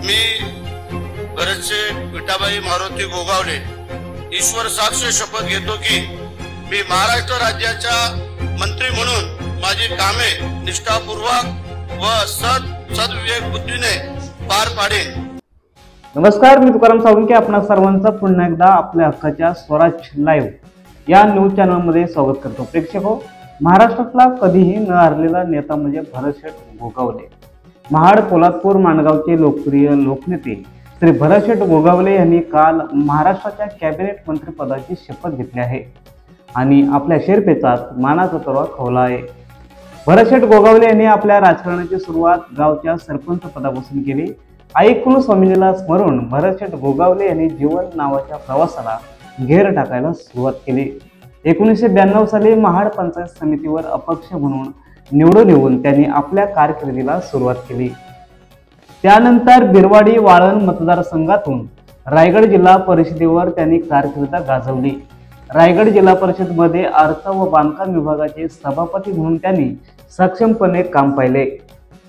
मी बरेचसे विठाबाई मारुती गोगावले ईश्वर साक्ष शपथ घेतो की मी महाराष्ट्र राज्याच्या मंत्री म्हणून माझी कामे निष्ठापूर्वक व सद्विवेक बुद्धीने पार पाडेन। नमस्कार, मी तुकाराम सावंके आपणा सर्वांचं पुन्हा एकदा आपल्या हक्काच्या स्वराज लाईव्ह या न्यूज चॅनलमध्ये स्वागत करतो। प्रेक्षको, महाराष्ट्रातला कधीही न हरलेला नेता म्हणजे भरतशेठ गोगावले। महाड, पोलादपूर, माणगावचे लोकप्रिय लोकनेते श्री भरतशेठ गोगावले यांनी काल महाराष्ट्राच्या कॅबिनेट मंत्रिपदाची शपथ घेतली आहे आणि आपल्या शेरपेचात मानाचा तुरा खवला आहे। भरतशेठ गोगावले यांनी आपल्या राजकारणाची सुरुवात गावच्या सरपंच पदापासून केली। आई कुलस्वामिनीला स्मरून भरतशेठ गोगावले यांनी जीवन नावाच्या प्रवासाला घेर टाकायला सुरुवात केली। 1992 साली महाड पंचायत समितीवर अपक्ष म्हणून निवडून येऊन त्यांनी आपल्या कारकिर्दीला सुरुवात केली। त्यानंतर बिरवाडी वाळण मतदारसंघातून रायगड जिल्हा परिषदेवर त्यांनी कारकीर्द गाजवली। रायगड जिल्हा परिषदेमध्ये अर्थ व बांधकाम विभागाचे सभापती म्हणून त्यांनी सक्षमपणे काम पाहिले।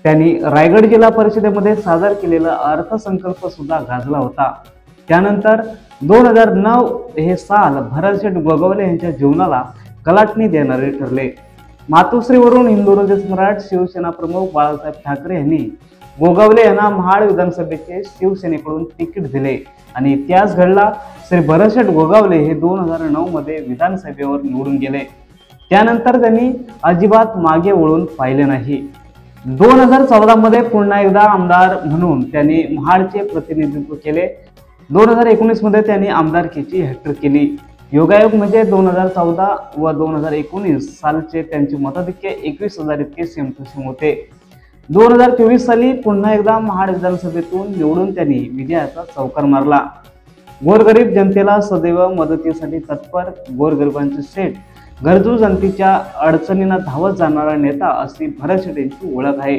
त्यांनी रायगड जिल्हा परिषदेमध्ये सादर केलेला अर्थसंकल्प सुद्धा गाजला होता। त्यानंतर 2009 हे साल भरतशेठ गोगावले यांच्या जीवनाला कलाटणी देणारे ठरले। मातोश्रीवरून हिंदुहृदय सम्राट शिवसेना प्रमुख बाळासाहेब ठाकरे यांनी गोगावले यांना महाड विधानसभेचे शिवसेनेकडून तिकीट दिले आणि त्याच घडला श्री भरतशेठ गोगावले हे 2009 मध्ये विधानसभेवर निवडून गेले। त्यानंतर त्यांनी अजिबात मागे वळून पाहिले नाही। 2014 मध्ये पुन्हा एकदा आमदार म्हणून त्यांनी महाडचे प्रतिनिधित्व केले। 2019 मध्ये त्यांनी आमदारकीची हॅट्रिक केली। योगायोग म्हणजे 2014 व 2019 सालचे त्यांचे मताधिक्य 21,000 इतके सेम टू सेम होते। 2024 साली पुन्हा एकदा महाड विधानसभेतून निवडून त्यांनी विजयाचा चौकार मारला। गोरगरीब जनतेला सदैव मदतीसाठी तत्पर, गोरगरिबांचे सेठ, गरजू जनतेच्या अडचणींना धावत जाणारा नेता अशी भरतशेठ यांची ओळख आहे।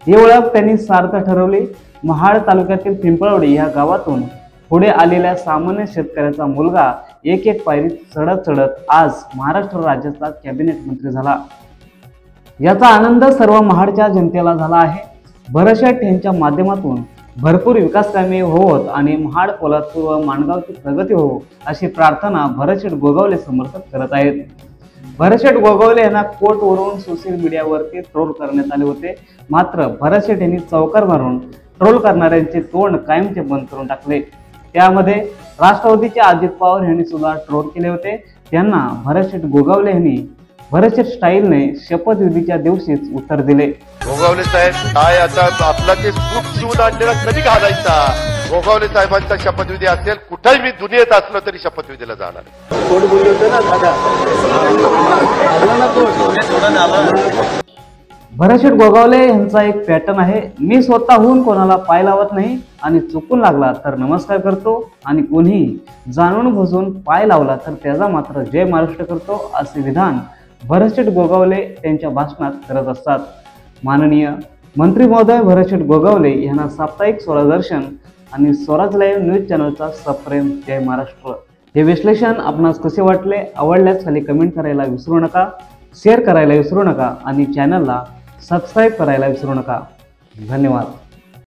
ही ओळख त्यांनी सार्थ ठरवली। महाड तालुक्यातील पिंपळवडी या गावातून पुढे आलेल्या सामान्य शेतकऱ्याचा मुलगा एक एक पायरी चढत चढत आज महाराष्ट्र राज्याचा कॅबिनेट मंत्री झाला। याचा आनंद सर्व महाडच्या जनतेला झाला आहे। भरतशेठ यांच्या माध्यमातून भरपूर विकास कामे होवोत आणि महाड, पोलादपूर व माणगावची प्रगती हो अशी प्रार्थना भरतशेठ गोगावले समर्थक करत आहेत। भरतशेठ गोगावले यांना कोर्टवरून सोशल मीडियावरती ट्रोल करण्यात आले होते, मात्र भरतशेठ यांनी चौकार मारून ट्रोल करणाऱ्यांचे तोंड कायमचे बंद करून टाकले। त्यामध्ये राष्ट्रवादीचे अजित पवार यांनी सुद्धा ट्रोल केले होते। त्यांना भरतशेठ गोगावले यांनी भरतशेठ स्टाईलने शपथविधीच्या दिवशीच उत्तर दिले। गोगावले साहेब, काय आता आपला ते सुख जीवन आणलेला कधी घालायचा? गोगावले साहेबांचा शपथविधी असेल, कुठेही मी दुनियेत असलो तरी शपथविधीला जाणार। भरतशेठ गोगावले यांचा एक पॅटर्न आहे, मी स्वतःहून कोणाला पाय लावत नाही आणि चुकून लागला तर नमस्कार करतो आणि कोणी जाणून बुजून पाय लावला तर त्याचा मात्र जय महाराष्ट्र करतो असे विधान भरतशेठ गोगावले त्यांच्या भाषणात करत असतात। माननीय मंत्री महोदय भरतशेठ गोगावले यांना साप्ताहिक स्वरादर्शन आणि स्वराज लाईव्ह न्यूज चॅनलचा सप्रेम जय महाराष्ट्र। हे विश्लेषण आपणास कसे वाटले? आवडल्यास खाली कमेंट करायला विसरू नका, शेअर करायला विसरू नका आणि चॅनलला सबस्क्राईब करायला विसरू नका। धन्यवाद।